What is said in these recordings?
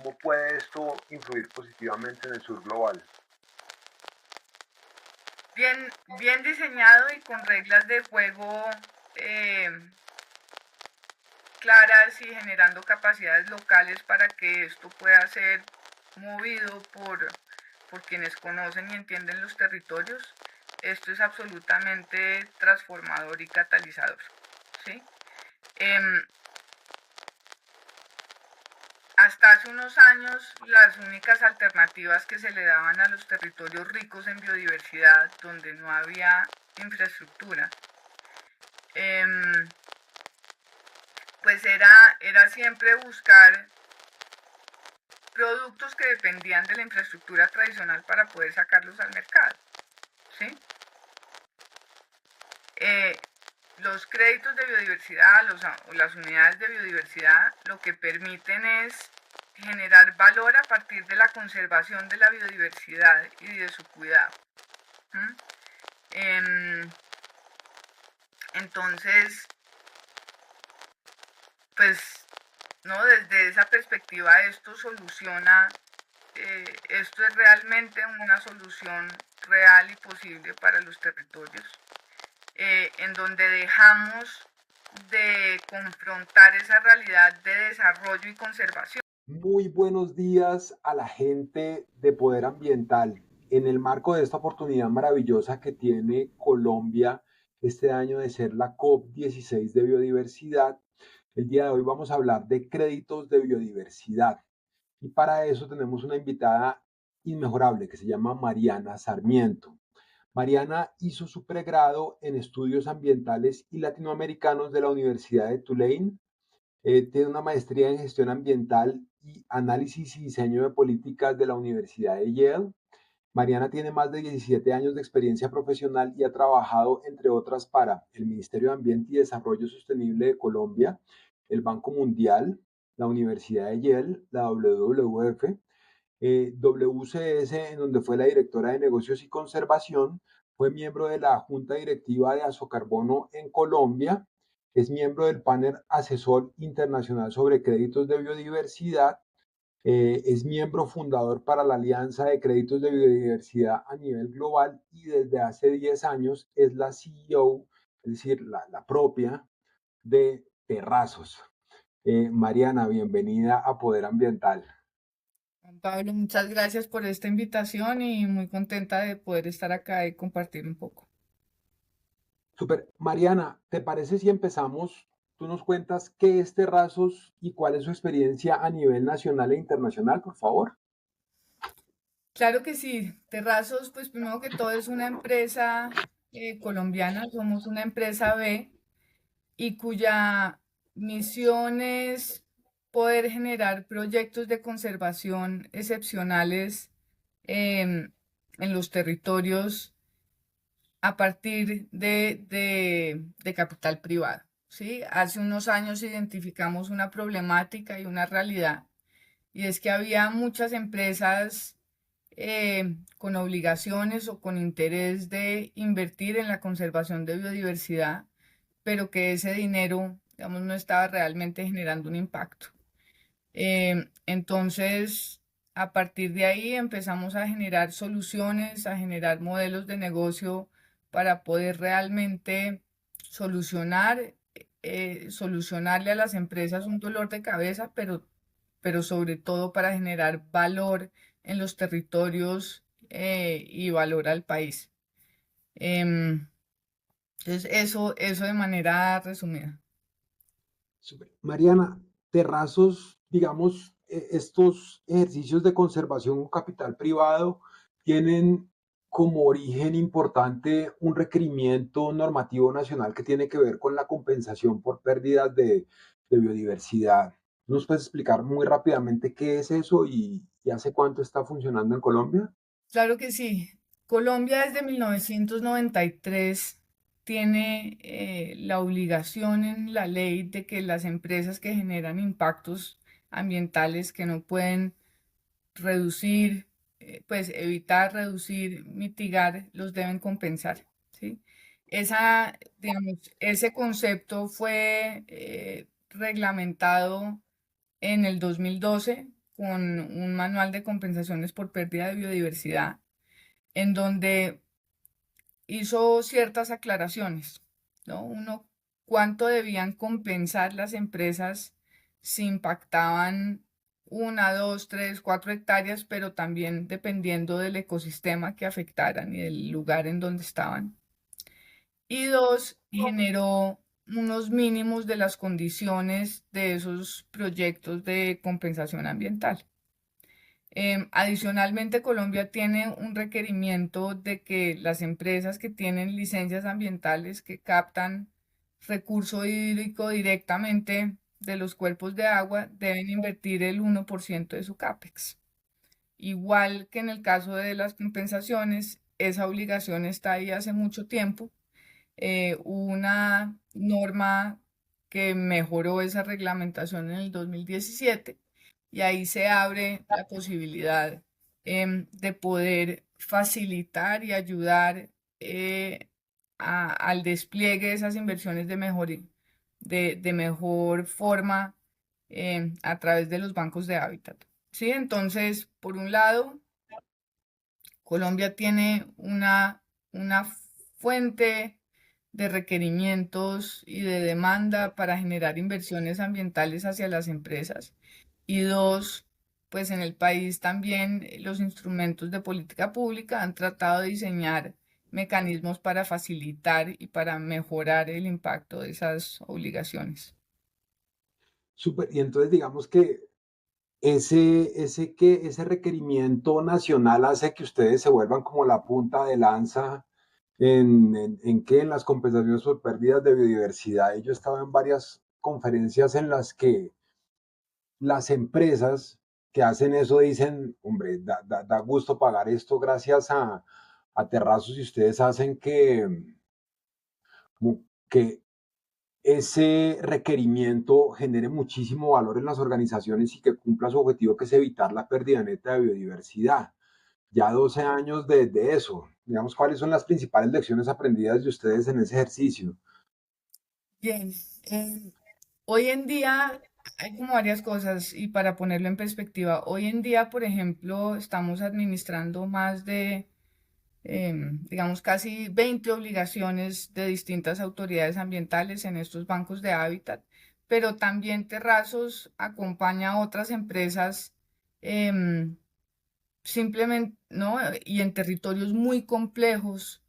¿Cómo puede esto influir positivamente en el sur global? Bien diseñado y con reglas de juego eh, claras y generando capacidades locales para que esto pueda ser movido por quienes conocen y entienden los territorios. Esto es absolutamente transformador y catalizador, ¿sí? Em, Hasta hace unos años, las únicas alternativas que se le daban a los territorios ricos en biodiversidad, donde no había infraestructura, em, pues era siempre buscar productos que dependían de la infraestructura tradicional para poder sacarlos al mercado, ¿sí? Eh, los créditos de biodiversidad, las unidades de biodiversidad, lo que permiten es generar valor a partir de la conservación de la biodiversidad y de su cuidado. ¿Mm? Em, entonces, pues, ¿no? Desde esa perspectiva esto soluciona, esto es realmente una solución real y posible para los territorios, en donde dejamos de confrontar esa realidad de desarrollo y conservación. Muy buenos días a la gente de Poder Ambiental. En el marco de esta oportunidad maravillosa que tiene Colombia este año de ser la COP16 de biodiversidad, el día de hoy vamos a hablar de créditos de biodiversidad. Y para eso tenemos una invitada inmejorable que se llama Mariana Sarmiento. Mariana hizo su pregrado en estudios ambientales y latinoamericanos de la Universidad de Tulane. Tiene una maestría en gestión ambiental y análisis y diseño de políticas de la Universidad de Yale. Mariana tiene más de 17 años de experiencia profesional y ha trabajado, entre otras, para el Ministerio de Ambiente y Desarrollo Sostenible de Colombia, el Banco Mundial, la Universidad de Yale, la WWF, WCS, en donde fue la directora de negocios y conservación, fue miembro de la Junta Directiva de Azocarbono en Colombia, es miembro del panel asesor internacional sobre créditos de biodiversidad, es miembro fundador para la Alianza de Créditos de Biodiversidad a nivel global y desde hace 10 años es la CEO, es decir, la propia de Terrazos. Mariana, bienvenida a Poder Ambiental. Juan Pablo, muchas gracias por esta invitación y muy contenta de poder estar acá y compartir un poco. Super. Mariana, ¿te parece si empezamos? Tú nos cuentas qué es Terrazos y cuál es su experiencia a nivel nacional e internacional, por favor. Claro que sí, Terrazos, pues primero que todo es una empresa colombiana, somos una empresa B y cuya misión es poder generar proyectos de conservación excepcionales en los territorios a partir de capital privado. ¿Sí? Hace unos años identificamos una problemática y una realidad, y es que había muchas empresas con obligaciones o con interés de invertir en la conservación de biodiversidad, pero que ese dinero, digamos, no estaba realmente generando un impacto. Entonces, a partir de ahí empezamos a generar soluciones, a generar modelos de negocio para poder realmente solucionar, solucionarle a las empresas un dolor de cabeza, pero sobre todo para generar valor en los territorios y valor al país. Em, entonces, eso de manera resumida. Super. Mariana, Terrazos, digamos, estos ejercicios de conservación con capital privado tienen como origen importante un requerimiento normativo nacional que tiene que ver con la compensación por pérdidas de biodiversidad. ¿Nos puedes explicar muy rápidamente qué es eso y hace cuánto está funcionando en Colombia? Claro que sí. Colombia desde 1993 tiene la obligación en la ley de que las empresas que generan impactos ambientales que no pueden reducir, pues evitar, reducir, mitigar, los deben compensar, ¿sí? Digamos, ese concepto fue reglamentado en el 2012 con un manual de compensaciones por pérdida de biodiversidad, en donde hizo ciertas aclaraciones, ¿no? Uno, cuánto debían compensar las empresas si impactaban 1, 2, 3, 4 hectáreas, pero también dependiendo del ecosistema que afectaran y del lugar en donde estaban. Y dos, generó unos mínimos de las condiciones de esos proyectos de compensación ambiental. Adicionalmente, Colombia tiene un requerimiento de que las empresas que tienen licencias ambientales que captan recurso hídrico directamente de los cuerpos de agua deben invertir el 1% de su CAPEX. Igual que en el caso de las compensaciones, esa obligación está ahí hace mucho tiempo. Hubo una norma que mejoró esa reglamentación en el 2017 y ahí se abre la posibilidad de poder facilitar y ayudar al despliegue de esas inversiones de mejor forma a través de los bancos de hábitat. ¿Sí? Entonces, por un lado, Colombia tiene una fuente de requerimientos y de demanda para generar inversiones ambientales hacia las empresas. Y dos, pues en el país también los instrumentos de política pública han tratado de diseñar mecanismos para facilitar y para mejorar el impacto de esas obligaciones. Súper. Y entonces digamos que ese requerimiento nacional hace que ustedes se vuelvan como la punta de lanza en las compensaciones por pérdidas de biodiversidad. Y yo estaba en varias conferencias en las que las empresas que hacen eso dicen, hombre, da gusto pagar esto gracias a Terrazos, y ustedes hacen que ese requerimiento genere muchísimo valor en las organizaciones y que cumpla su objetivo, que es evitar la pérdida neta de biodiversidad. Ya 12 años de eso, digamos, ¿cuáles son las principales lecciones aprendidas de ustedes en ese ejercicio? Bien, hoy en día hay como varias cosas y para ponerlo en perspectiva, hoy en día, por ejemplo, estamos administrando más de, digamos, casi 20 obligaciones de distintas autoridades ambientales en estos bancos de hábitat, pero también Terrazos acompaña a otras empresas em, simplemente, ¿no? Y en territorios muy complejos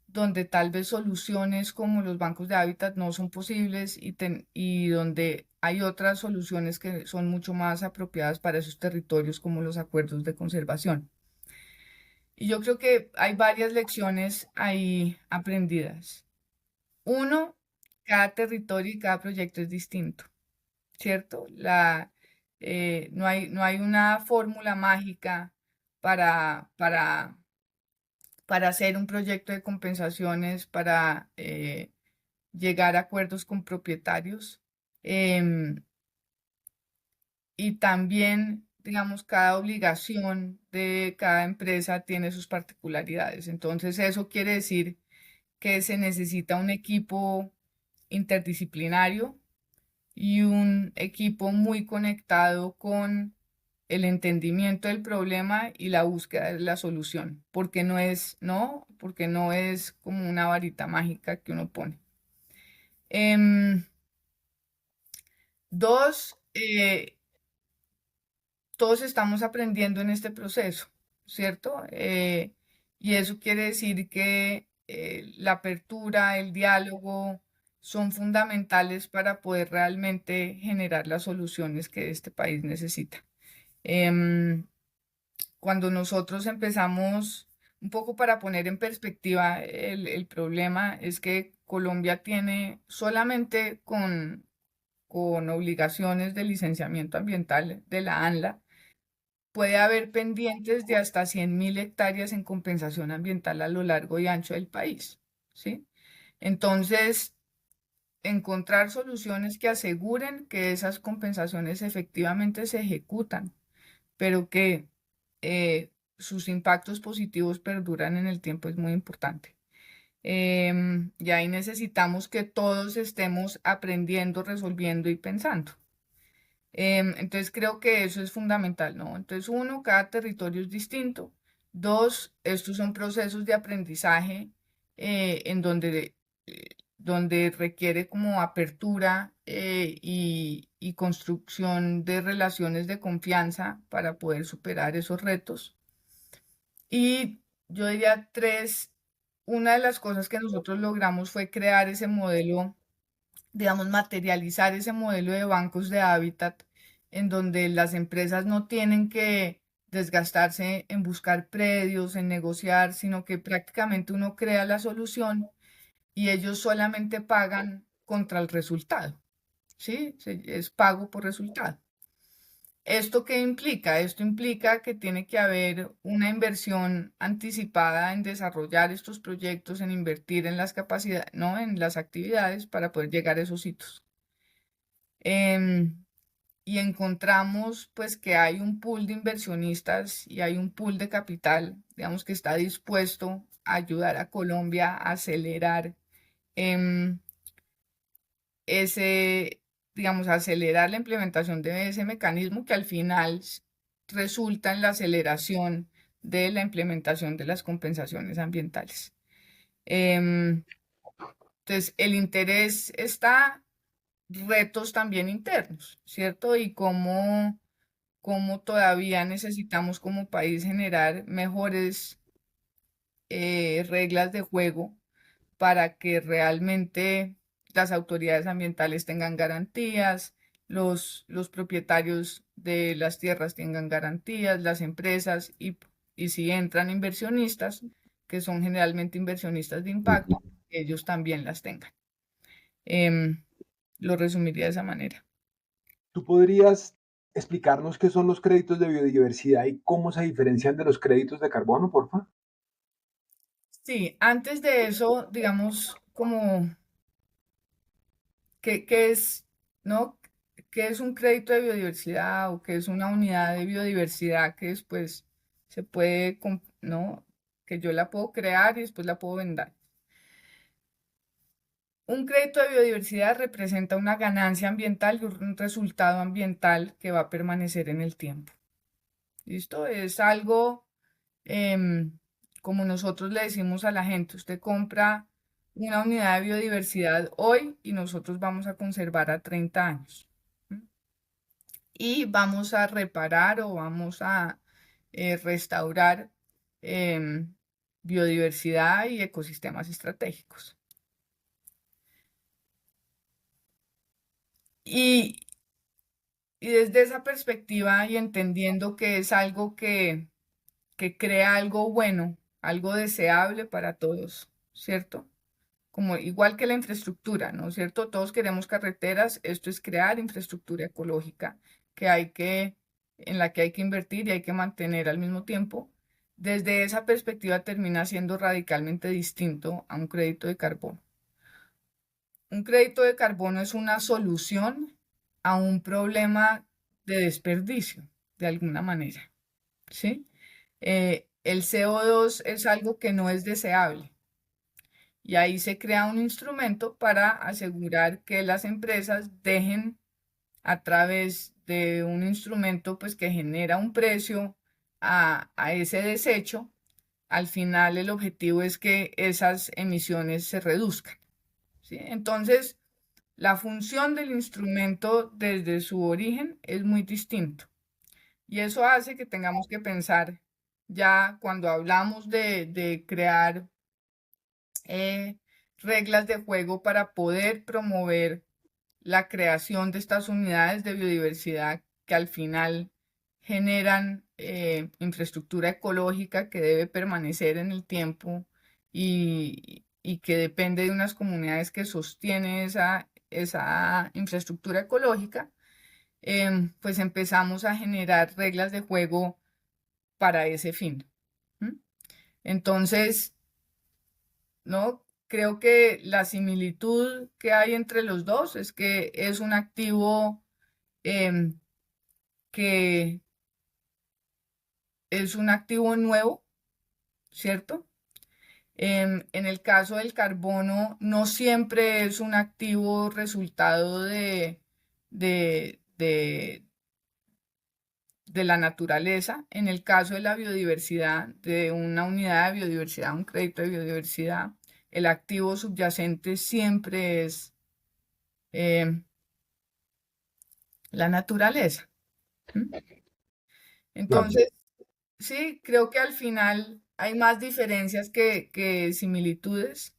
donde tal vez soluciones como los bancos de hábitat no son posibles y donde hay otras soluciones que son mucho más apropiadas para esos territorios como los acuerdos de conservación. Y yo creo que hay varias lecciones ahí aprendidas. Uno, cada territorio y cada proyecto es distinto, ¿cierto? No hay una fórmula mágica para, para, para hacer un proyecto de compensaciones, para llegar a acuerdos con propietarios. em, y también, digamos, cada obligación de cada empresa tiene sus particularidades. Entonces, eso quiere decir que se necesita un equipo interdisciplinario y un equipo muy conectado con el entendimiento del problema y la búsqueda de la solución, porque no es, ¿no? Porque no es como una varita mágica que uno pone. Em, Dos, todos estamos aprendiendo en este proceso, ¿cierto? Y eso quiere decir que la apertura, el diálogo son fundamentales para poder realmente generar las soluciones que este país necesita. Em, Cuando nosotros empezamos, un poco para poner en perspectiva el problema, es que Colombia tiene solamente con obligaciones de licenciamiento ambiental de la ANLA, puede haber pendientes de hasta 100.000 hectáreas en compensación ambiental a lo largo y ancho del país, ¿sí? Entonces, encontrar soluciones que aseguren que esas compensaciones efectivamente se ejecutan, pero que sus impactos positivos perduran en el tiempo es muy importante. Y ahí necesitamos que todos estemos aprendiendo, resolviendo y pensando. Entonces creo que eso es fundamental, ¿no? Entonces, uno, cada territorio es distinto. Dos, estos son procesos de aprendizaje en donde requiere como apertura y construcción de relaciones de confianza para poder superar esos retos. Y yo diría tres, una de las cosas que nosotros logramos fue crear ese modelo, digamos, materializar ese modelo de bancos de hábitat en donde las empresas no tienen que desgastarse en buscar predios, en negociar, sino que prácticamente uno crea la solución y ellos solamente pagan contra el resultado, ¿sí? Es pago por resultado. ¿Esto qué implica? Esto implica que tiene que haber una inversión anticipada en desarrollar estos proyectos, en invertir en las capacidades, ¿no? En las actividades para poder llegar a esos hitos. Y encontramos pues que hay un pool de inversionistas y hay un pool de capital, digamos, que está dispuesto a ayudar a Colombia a acelerar em, ese, digamos, acelerar la implementación de ese mecanismo que al final resulta en la aceleración de la implementación de las compensaciones ambientales. Em, entonces, el interés está, retos también internos, ¿cierto? Y cómo todavía necesitamos como país generar mejores reglas de juego para que realmente las autoridades ambientales tengan garantías, los propietarios de las tierras tengan garantías, las empresas y si entran inversionistas, que son generalmente inversionistas de impacto, ellos también las tengan. Em, lo resumiría de esa manera. ¿Tú podrías explicarnos qué son los créditos de biodiversidad y cómo se diferencian de los créditos de carbono, porfa? Sí, antes de eso, digamos, como qué es, ¿no? ¿Qué es un crédito de biodiversidad o qué es una unidad de biodiversidad que después se puede, ¿no? Que yo la puedo crear y después la puedo vender. Un crédito de biodiversidad representa una ganancia ambiental y un resultado ambiental que va a permanecer en el tiempo. ¿Listo? Es algo como nosotros le decimos a la gente, usted compra una unidad de biodiversidad hoy y nosotros vamos a conservar a 30 años. Y vamos a reparar o vamos a restaurar em, biodiversidad y ecosistemas estratégicos. Y, y desde esa perspectiva y entendiendo que es algo que crea algo bueno, algo deseable para todos, ¿cierto? Como igual que la infraestructura, ¿no es cierto? Todos queremos carreteras, esto es crear infraestructura ecológica en la que hay que invertir y hay que mantener al mismo tiempo. Desde esa perspectiva termina siendo radicalmente distinto a un crédito de carbono. Un crédito de carbono es una solución a un problema de desperdicio, de alguna manera, ¿sí? El CO2 es algo que no es deseable. Y ahí se crea un instrumento para asegurar que las empresas dejen a través de un instrumento pues que genera un precio a ese desecho. Al final el objetivo es que esas emisiones se reduzcan, ¿sí? Entonces, la función del instrumento desde su origen es muy distinto. Y eso hace que tengamos que pensar ya cuando hablamos de crear eh, reglas de juego para poder promover la creación de estas unidades de biodiversidad que al final generan infraestructura ecológica que debe permanecer en el tiempo y que depende de unas comunidades que sostienen esa infraestructura ecológica, pues empezamos a generar reglas de juego para ese fin. ¿M? Entonces, ¿no? Creo que la similitud que hay entre los dos es que es un activo em, que es un activo nuevo, ¿cierto? En el caso del carbono, no siempre es un activo resultado de, de la naturaleza. En el caso de la biodiversidad, de una unidad de biodiversidad, un crédito de biodiversidad, el activo subyacente siempre es eh, la naturaleza. Claro. Entonces, sí, creo que al final hay más diferencias que similitudes.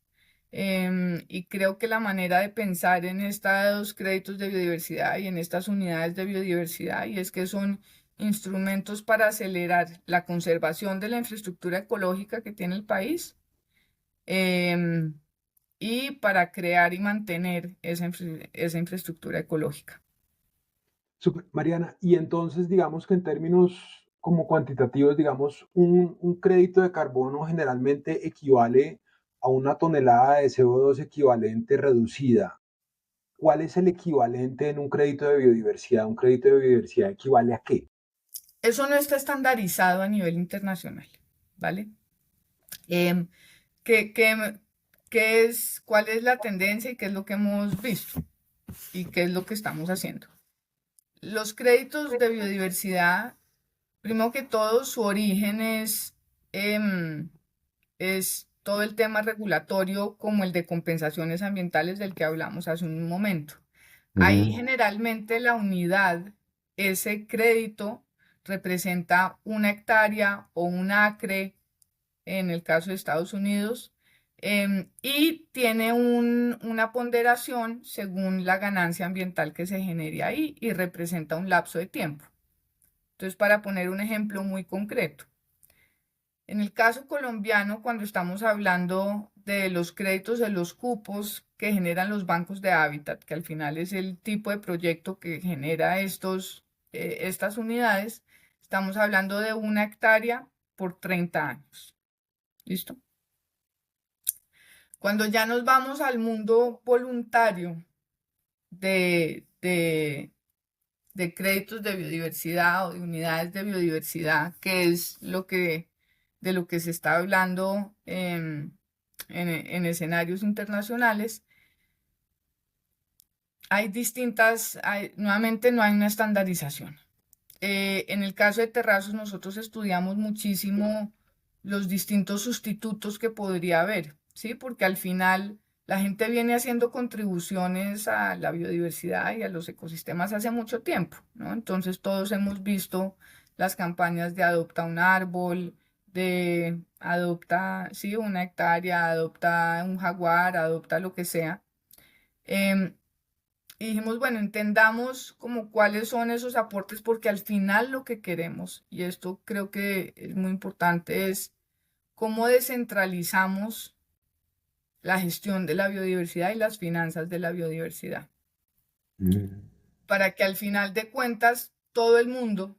Y creo que la manera de pensar en estos créditos de biodiversidad y en estas unidades de biodiversidad, y es que son instrumentos para acelerar la conservación de la infraestructura ecológica que tiene el país, em, y para crear y mantener esa infraestructura ecológica. Mariana, y entonces digamos que en términos como cuantitativos, digamos, un crédito de carbono generalmente equivale a una tonelada de CO2 equivalente reducida. ¿Cuál es el equivalente en un crédito de biodiversidad? ¿Un crédito de biodiversidad equivale a qué? Eso no está estandarizado a nivel internacional, ¿vale? Em, ¿qué, qué- cuál es la tendencia y qué es lo que hemos visto y qué es lo que estamos haciendo? Los créditos de biodiversidad, primero que todo, su origen es todo el tema regulatorio como el de compensaciones ambientales del que hablamos hace un momento. Ahí Ujú. generalmente la unidad, ese crédito representa una hectárea o un acre en el caso de Estados Unidos, y tiene una ponderación según la ganancia ambiental que se genere ahí y representa un lapso de tiempo. Entonces, para poner un ejemplo muy concreto, en el caso colombiano, cuando estamos hablando de los créditos de los cupos que generan los bancos de hábitat, que al final es el tipo de proyecto que genera estas unidades, estamos hablando de una hectárea por 30 años. ¿Listo? Cuando ya nos vamos al mundo voluntario de, de, de créditos de biodiversidad o de unidades de biodiversidad, que es de lo que se está hablando en escenarios internacionales, nuevamente no hay una estandarización. En el caso de terrazos, nosotros estudiamos muchísimo los distintos sustitutos que podría haber, ¿sí? Porque al final la gente viene haciendo contribuciones a la biodiversidad y a los ecosistemas hace mucho tiempo, ¿no? Entonces todos hemos visto las campañas de adopta un árbol, de adopta, sí, una hectárea, adopta un jaguar, adopta lo que sea. Em, y dijimos, bueno, entendamos como cuáles son esos aportes, porque al final lo que queremos, y esto creo que es muy importante, es cómo descentralizamos la gestión de la biodiversidad y las finanzas de la biodiversidad, Mm. para que al final de cuentas todo el mundo,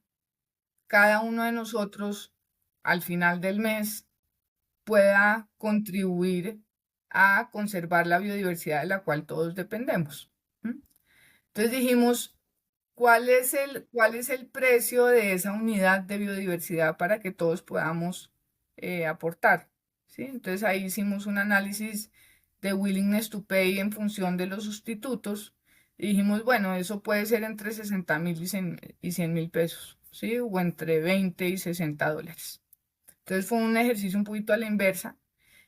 cada uno de nosotros, al final del mes, pueda contribuir a conservar la biodiversidad de la cual todos dependemos. ¿M? Entonces dijimos, cuál es el precio de esa unidad de biodiversidad para que todos podamos aportar? ¿Sí? Entonces ahí hicimos un análisis de willingness to pay en función de los sustitutos y dijimos, bueno, eso puede ser entre 60.000 y 100.000 pesos, ¿sí? O entre 20 y $60. Entonces fue un ejercicio un poquito a la inversa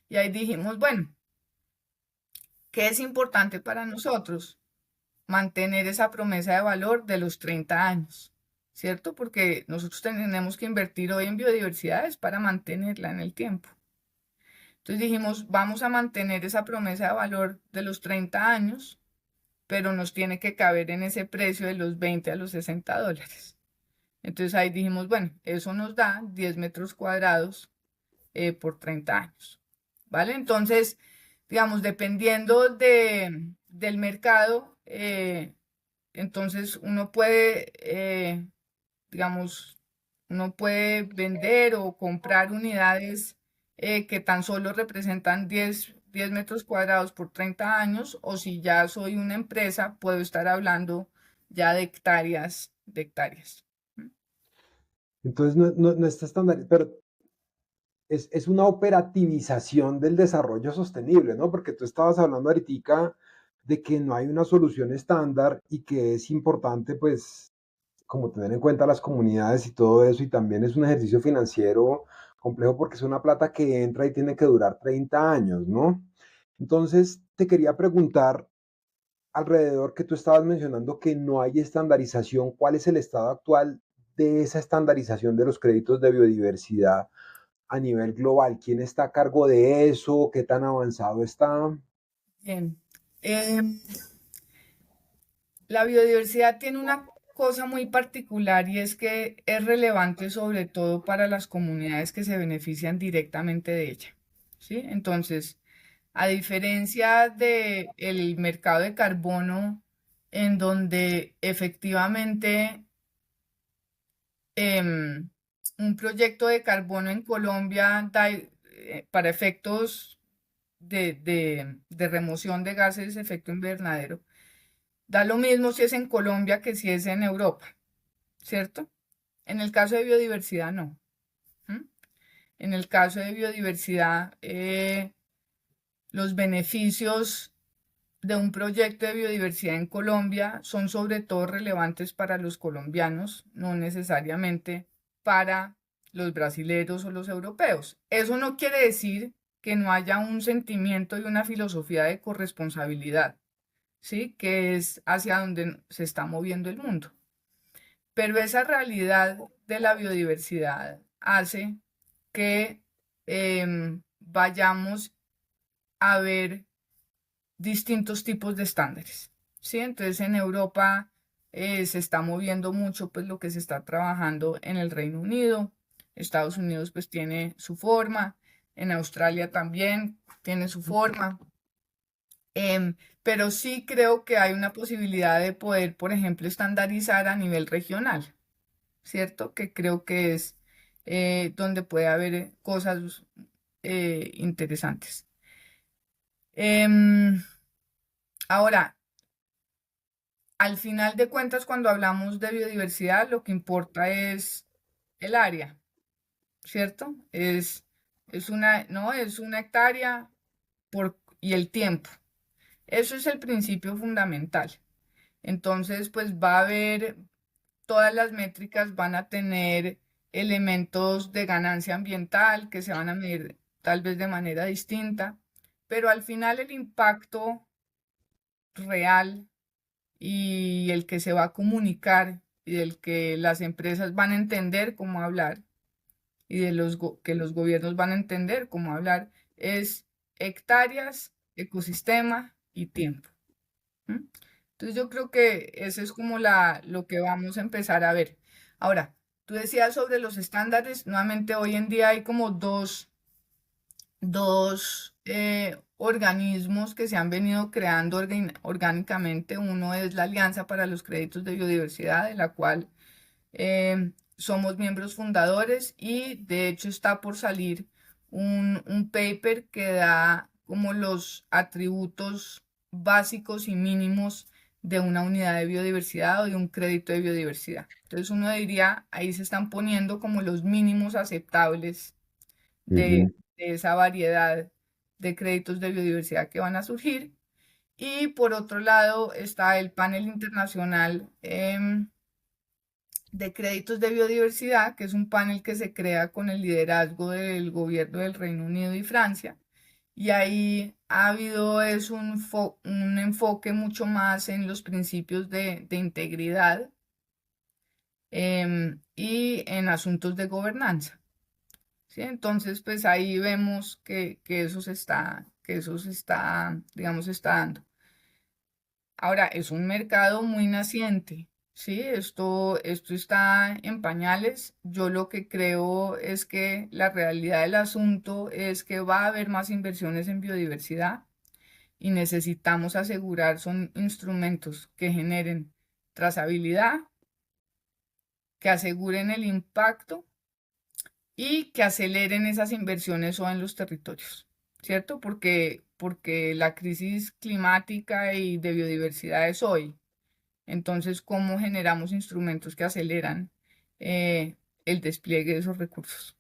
y ahí dijimos, bueno, ¿qué es importante para nosotros? Mantener esa promesa de valor de los 30 años, ¿cierto? Porque nosotros tenemos que invertir hoy en biodiversidades para mantenerla en el tiempo. Entonces dijimos, vamos a mantener esa promesa de valor de los 30 años, pero nos tiene que caber en ese precio de los 20 a los $60. Entonces ahí dijimos, bueno, eso nos da 10 metros cuadrados por 30 años, ¿vale? Entonces, digamos, dependiendo del mercado, entonces digamos, uno puede vender o comprar unidades que tan solo representan 10 metros cuadrados por 30 años, o si ya soy una empresa, puedo estar hablando ya de hectáreas, de hectáreas. Entonces no está estándar, pero es una operativización del desarrollo sostenible, ¿no? Porque tú estabas hablando ahorita de que no hay una solución estándar y que es importante, pues, como tener en cuenta las comunidades y todo eso, y también es un ejercicio financiero complejo porque es una plata que entra y tiene que durar 30 años, ¿no? Entonces, te quería preguntar, alrededor que tú estabas mencionando que no hay estandarización, ¿cuál es el estado actual de esa estandarización de los créditos de biodiversidad a nivel global? ¿Quién está a cargo de eso? ¿Qué tan avanzado está? Bien. Em, la biodiversidad tiene una cosa muy particular y es que es relevante sobre todo para las comunidades que se benefician directamente de ella. ¿Sí? Entonces, a diferencia del mercado de carbono, en donde efectivamente em, un proyecto de carbono en Colombia da, para efectos de remoción de gases de efecto invernadero, da lo mismo si es en Colombia que si es en Europa, ¿cierto? En el caso de biodiversidad, no. ¿Mm? En el caso de biodiversidad, los beneficios de un proyecto de biodiversidad en Colombia son sobre todo relevantes para los colombianos, no necesariamente para los brasileros o los europeos. Eso no quiere decir que no haya un sentimiento y una filosofía de corresponsabilidad, ¿sí? Que es hacia donde se está moviendo el mundo. Pero esa realidad de la biodiversidad hace que vayamos a ver distintos tipos de estándares, ¿sí? Entonces en Europa se está moviendo mucho pues lo que se está trabajando en el Reino Unido, Estados Unidos pues tiene su forma, en Australia también tiene su forma, pero sí creo que hay una posibilidad de poder, por ejemplo, estandarizar a nivel regional, ¿cierto? Que creo que es donde puede haber cosas interesantes. Em, ahora, al final de cuentas, cuando hablamos de biodiversidad, lo que importa es el área, ¿cierto? Es una, ¿no? Es una hectárea y el tiempo. Eso es el principio fundamental. Entonces, pues va a haber, todas las métricas van a tener elementos de ganancia ambiental que se van a medir tal vez de manera distinta, pero al final el impacto real y el que se va a comunicar y del que las empresas van a entender cómo hablar y de que los gobiernos van a entender cómo hablar es hectáreas, ecosistema y tiempo. ¿M? Entonces yo creo que eso es como lo que vamos a empezar a ver. Ahora, tú decías sobre los estándares, nuevamente hoy en día hay como dos organismos que se han venido creando orgánicamente. Uno es la Alianza para los Créditos de Biodiversidad, de la cual somos miembros fundadores y de hecho está por salir un paper que da como los atributos básicos y mínimos de una unidad de biodiversidad o de un crédito de biodiversidad. Entonces uno diría, ahí se están poniendo como los mínimos aceptables de, Ujú. de esa variedad de créditos de biodiversidad que van a surgir. Y por otro lado está el panel internacional de créditos de biodiversidad, que es un panel que se crea con el liderazgo del gobierno del Reino Unido y Francia. Y ahí ha habido un enfoque mucho más en los principios de integridad y en asuntos de gobernanza. ¿Sí? Entonces, pues ahí vemos que eso se está, digamos, se está dando. Ahora, es un mercado muy naciente, ¿sí? Esto está en pañales. Yo lo que creo es que la realidad del asunto es que va a haber más inversiones en biodiversidad y necesitamos asegurar son instrumentos que generen trazabilidad, que aseguren el impacto y que aceleren esas inversiones o en los territorios, ¿cierto? Porque la crisis climática y de biodiversidad es hoy. Entonces, ¿cómo generamos instrumentos que aceleran eh, el despliegue de esos recursos?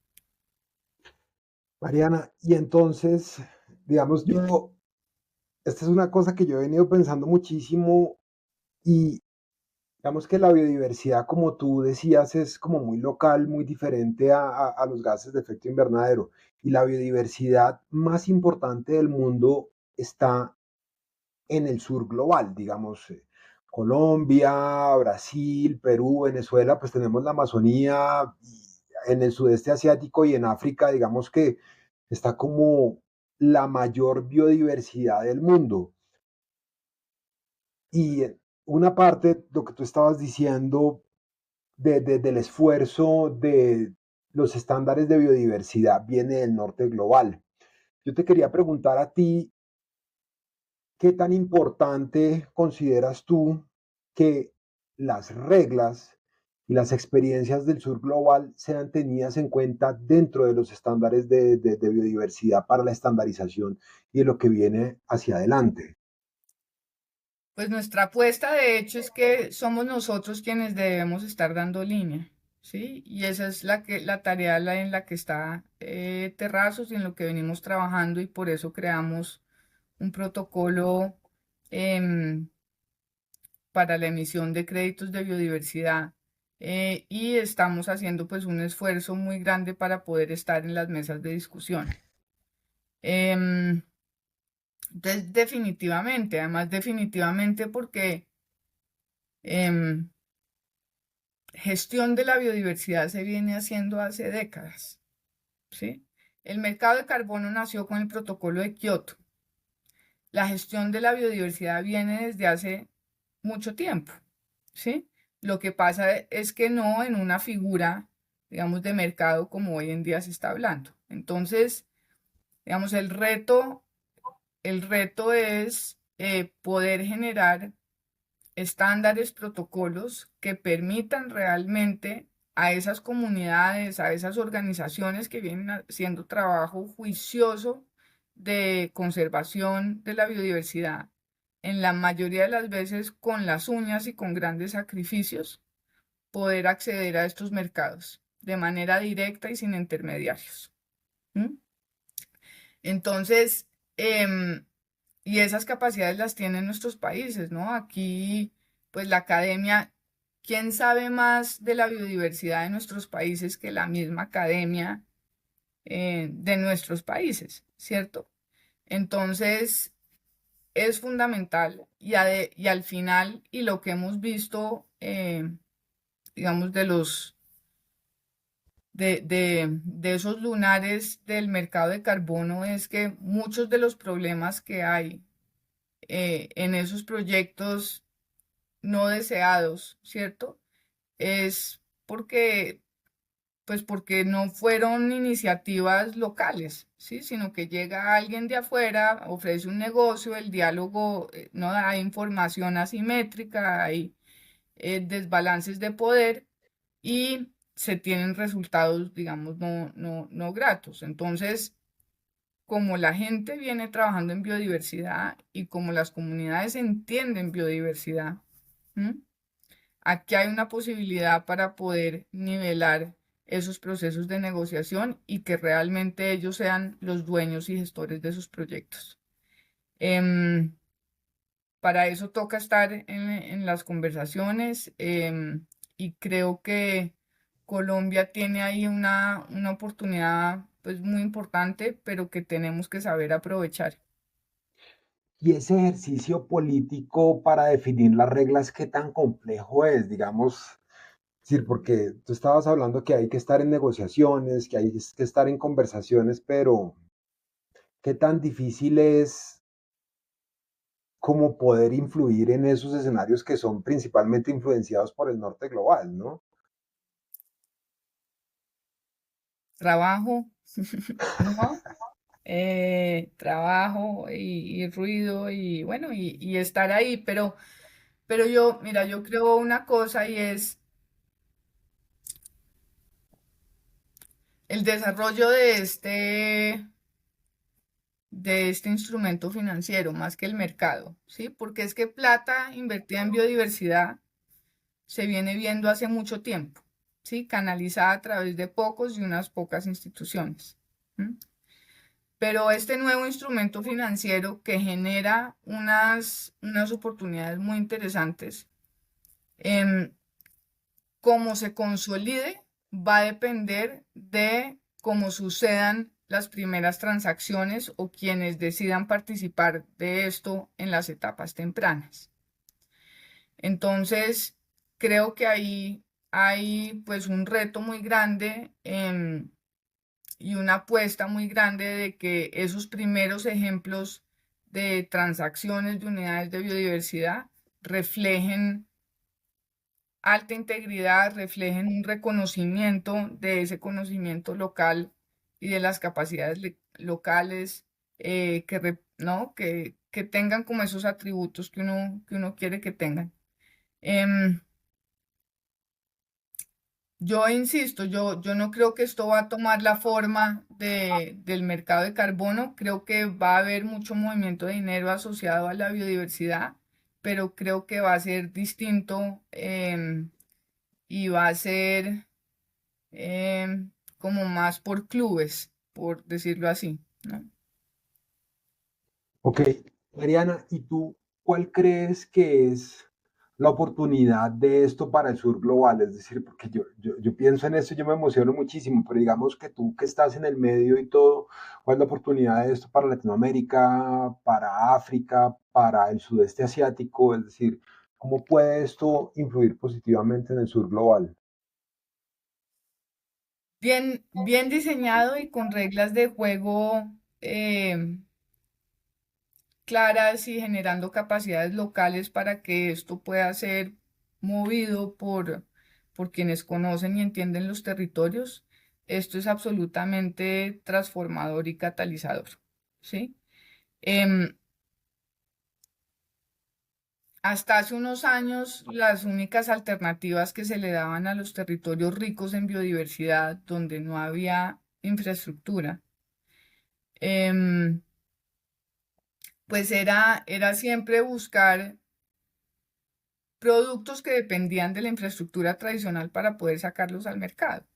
Mariana, y entonces, digamos, yo esta es una cosa que yo he venido pensando muchísimo y digamos que la biodiversidad, como tú decías, es como muy local, muy diferente a los gases de efecto invernadero. Y la biodiversidad más importante del mundo está en el sur global, digamos, Colombia, Brasil, Perú, Venezuela, pues tenemos la Amazonía, en el sudeste asiático y en África, digamos que está como la mayor biodiversidad del mundo. Y una parte, lo que tú estabas diciendo, del esfuerzo de los estándares de biodiversidad viene del norte global. Yo te quería preguntar a ti, ¿qué tan importante consideras tú que las reglas y las experiencias del sur global sean tenidas en cuenta dentro de los estándares de biodiversidad para la estandarización y de lo que viene hacia adelante? Pues nuestra apuesta, de hecho, es que somos nosotros quienes debemos estar dando línea, ¿sí? Y esa es la tarea en la que está Terrazos y en lo que venimos trabajando y por eso creamos un protocolo em, para la emisión de créditos de biodiversidad y estamos haciendo pues un esfuerzo muy grande para poder estar en las mesas de discusión. Em, entonces, definitivamente, además definitivamente porque em, gestión de la biodiversidad se viene haciendo hace décadas, ¿sí? El mercado de carbono nació con el protocolo de Kioto. La gestión de la biodiversidad viene desde hace mucho tiempo, ¿sí? Lo que pasa es que no en una figura, digamos, de mercado como hoy en día se está hablando. Entonces, digamos, el reto es poder generar estándares, protocolos que permitan realmente a esas comunidades, a esas organizaciones que vienen haciendo trabajo juicioso de conservación de la biodiversidad, en la mayoría de las veces con las uñas y con grandes sacrificios, poder acceder a estos mercados de manera directa y sin intermediarios. ¿Mm? Entonces, y esas capacidades las tienen nuestros países, ¿no? Aquí, pues la academia, ¿quién sabe más de la biodiversidad de nuestros países que la misma academia de nuestros países, ¿cierto? Entonces, es fundamental y al final, y lo que hemos visto, digamos, de esos lunares del mercado de carbono es que muchos de los problemas que hay en esos proyectos no deseados, ¿cierto? Es porque, pues porque no fueron iniciativas locales, ¿sí? Sino que llega alguien de afuera, ofrece un negocio, el diálogo, no hay información asimétrica, hay desbalances de poder y se tienen resultados, digamos, no gratos. Entonces, como la gente viene trabajando en biodiversidad y como las comunidades entienden biodiversidad, ¿m? Aquí hay una posibilidad para poder nivelar esos procesos de negociación y que realmente ellos sean los dueños y gestores de sus proyectos. Em, para eso toca estar en las conversaciones y creo que Colombia tiene ahí una oportunidad pues muy importante, pero que tenemos que saber aprovechar. Y ese ejercicio político para definir las reglas, ¿qué tan complejo es? Digamos, es decir, porque tú estabas hablando que hay que estar en negociaciones, que hay que estar en conversaciones, pero ¿qué tan difícil es como poder influir en esos escenarios que son principalmente influenciados por el norte global, ¿no? Trabajo, ¿no? Trabajo y ruido y bueno, y estar ahí, pero yo, mira, yo creo una cosa y es el desarrollo de este instrumento financiero, más que el mercado, ¿sí? Porque es que plata invertida en biodiversidad se viene viendo hace mucho tiempo, ¿sí? Canalizada a través de pocos y unas pocas instituciones. ¿M? Pero este nuevo instrumento financiero que genera unas oportunidades muy interesantes, em, cómo se consolide va a depender de cómo sucedan las primeras transacciones o quienes decidan participar de esto en las etapas tempranas. Entonces, creo que ahí hay pues un reto muy grande y una apuesta muy grande de que esos primeros ejemplos de transacciones de unidades de biodiversidad reflejen alta integridad, reflejen un reconocimiento de ese conocimiento local y de las capacidades locales ¿no? que tengan como esos atributos que uno quiere que tengan. Em, yo insisto, yo no creo que esto va a tomar la forma del mercado de carbono, creo que va a haber mucho movimiento de dinero asociado a la biodiversidad, pero creo que va a ser distinto y va a ser como más por clubes, por decirlo así, ¿no? Ok, Mariana, ¿y tú cuál crees que es la oportunidad de esto para el sur global? Es decir, porque yo pienso en esto y yo me emociono muchísimo, pero digamos que tú que estás en el medio y todo, ¿cuál es la oportunidad de esto para Latinoamérica, para África, para el sudeste asiático? Es decir, ¿cómo puede esto influir positivamente en el sur global? Bien diseñado y con reglas de juego em, claras y generando capacidades locales para que esto pueda ser movido por quienes conocen y entienden los territorios. Esto es absolutamente transformador y catalizador, ¿sí? Em, Hasta hace unos años, las únicas alternativas que se le daban a los territorios ricos en biodiversidad, donde no había infraestructura, em, pues era siempre buscar productos que dependían de la infraestructura tradicional para poder sacarlos al mercado,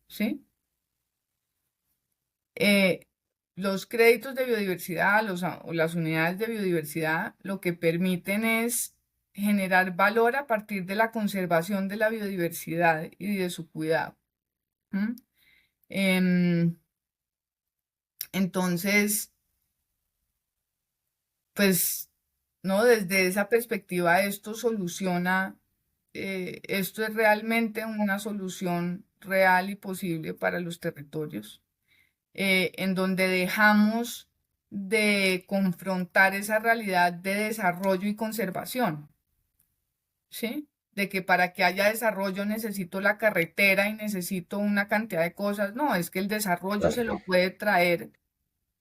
¿sí? Eh, los créditos de biodiversidad, o las unidades de biodiversidad, lo que permiten es generar valor a partir de la conservación de la biodiversidad y de su cuidado. ¿M? Em, entonces, pues, ¿no? Desde esa perspectiva, esto es realmente una solución real y posible para los territorios, en donde dejamos de confrontar esa realidad de desarrollo y conservación, ¿sí? De que para que haya desarrollo necesito la carretera y necesito una cantidad de cosas. No, es que el desarrollo se lo puede traer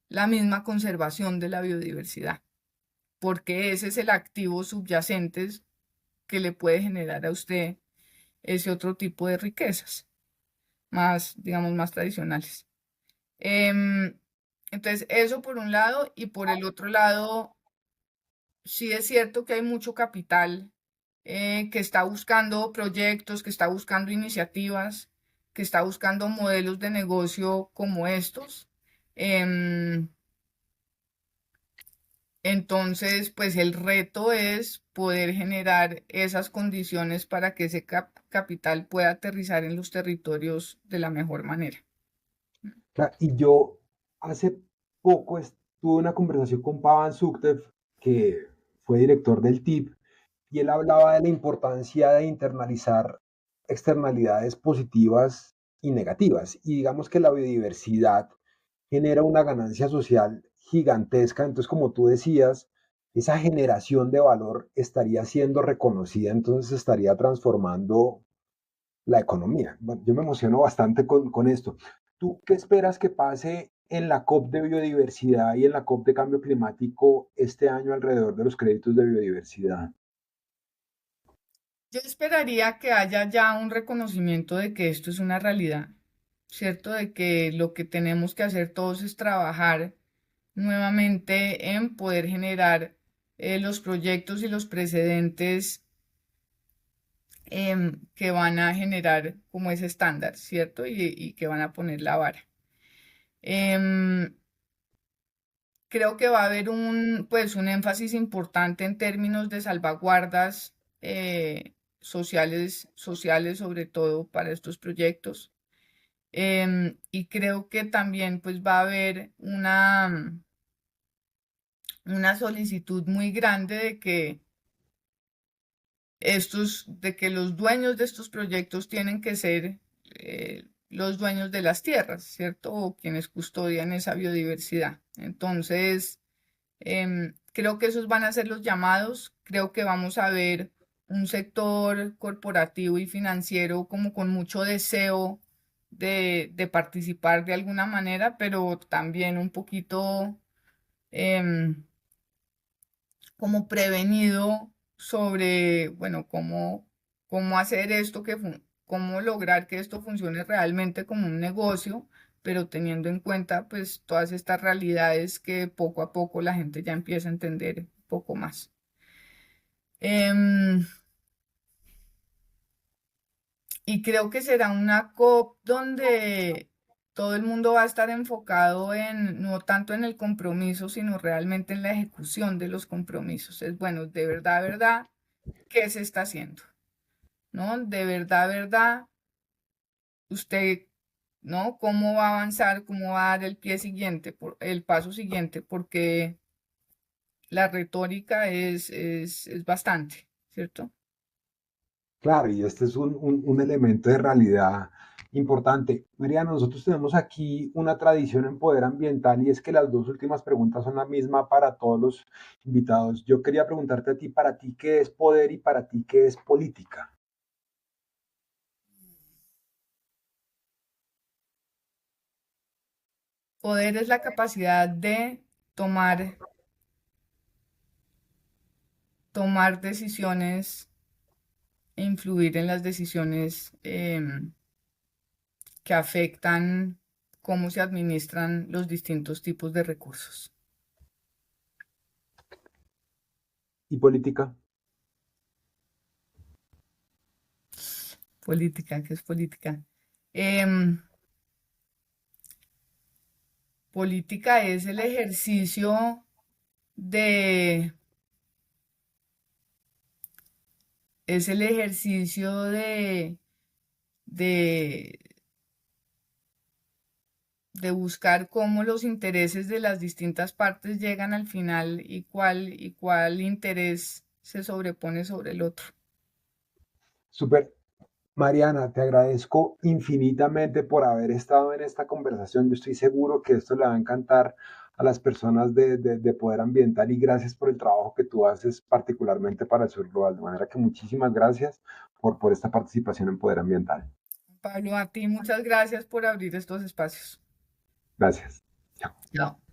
la misma conservación de la biodiversidad, porque ese es el activo subyacente que le puede generar a usted ese otro tipo de riquezas, más, digamos, más tradicionales. Em, entonces, eso por un lado, y por el otro lado, sí es cierto que hay mucho capital que está buscando proyectos, que está buscando iniciativas, que está buscando modelos de negocio como estos. Em, entonces, pues el reto es poder generar esas condiciones para que ese capital pueda aterrizar en los territorios de la mejor manera. Y yo hace poco tuve una conversación con Pavan Sukhdev, que fue director del TIP, y él hablaba de la importancia de internalizar externalidades positivas y negativas. Y digamos que la biodiversidad genera una ganancia social gigantesca. Entonces, como tú decías, esa generación de valor estaría siendo reconocida, entonces estaría transformando la economía. Bueno, yo me emociono bastante con esto. ¿Tú qué esperas que pase en la COP de biodiversidad y en la COP de cambio climático este año alrededor de los créditos de biodiversidad? Yo esperaría que haya ya un reconocimiento de que esto es una realidad, ¿cierto? De que lo que tenemos que hacer todos es trabajar nuevamente en poder generar los proyectos y los precedentes que van a generar como ese estándar, ¿cierto? Y que van a poner la vara. Em, Creo que va a haber pues, un énfasis importante en términos de salvaguardas sociales sobre todo para estos proyectos. Y creo que también pues, va a haber una solicitud muy grande de que los dueños de estos proyectos tienen que ser los dueños de las tierras, ¿cierto? O quienes custodian esa biodiversidad. Entonces, creo que esos van a ser los llamados. Creo que vamos a ver un sector corporativo y financiero como con mucho deseo de participar de alguna manera, pero también un poquito em, como prevenido sobre, bueno, cómo hacer esto, cómo lograr que esto funcione realmente como un negocio, pero teniendo en cuenta pues todas estas realidades que poco a poco la gente ya empieza a entender un poco más. Em, y creo que será una COP donde todo el mundo va a estar enfocado no tanto en el compromiso, sino realmente en la ejecución de los compromisos. Es bueno, de verdad, ¿qué se está haciendo? ¿No? De verdad, usted, ¿no? ¿Cómo va a avanzar? ¿Cómo va a dar el pie siguiente, el paso siguiente? Porque la retórica es bastante, ¿cierto? Claro, y este es un elemento de realidad importante. Mariana, nosotros tenemos aquí una tradición en Poder Ambiental y es que las dos últimas preguntas son la misma para todos los invitados. Yo quería preguntarte a ti, para ti, ¿qué es poder y para ti, qué es política? Poder es la capacidad de tomar decisiones e influir en las decisiones que afectan cómo se administran los distintos tipos de recursos. ¿Y política? Política, ¿qué es política? Em, Política es el ejercicio de, es el ejercicio de, de buscar cómo los intereses de las distintas partes llegan al final y cuál interés se sobrepone sobre el otro. Súper. Mariana, te agradezco infinitamente por haber estado en esta conversación. Yo estoy seguro que esto le va a encantar a las personas de Poder Ambiental y gracias por el trabajo que tú haces particularmente para el Sur Global. De manera que muchísimas gracias por esta participación en Poder Ambiental. Pablo, a ti muchas gracias por abrir estos espacios. Gracias. Chao. Chao.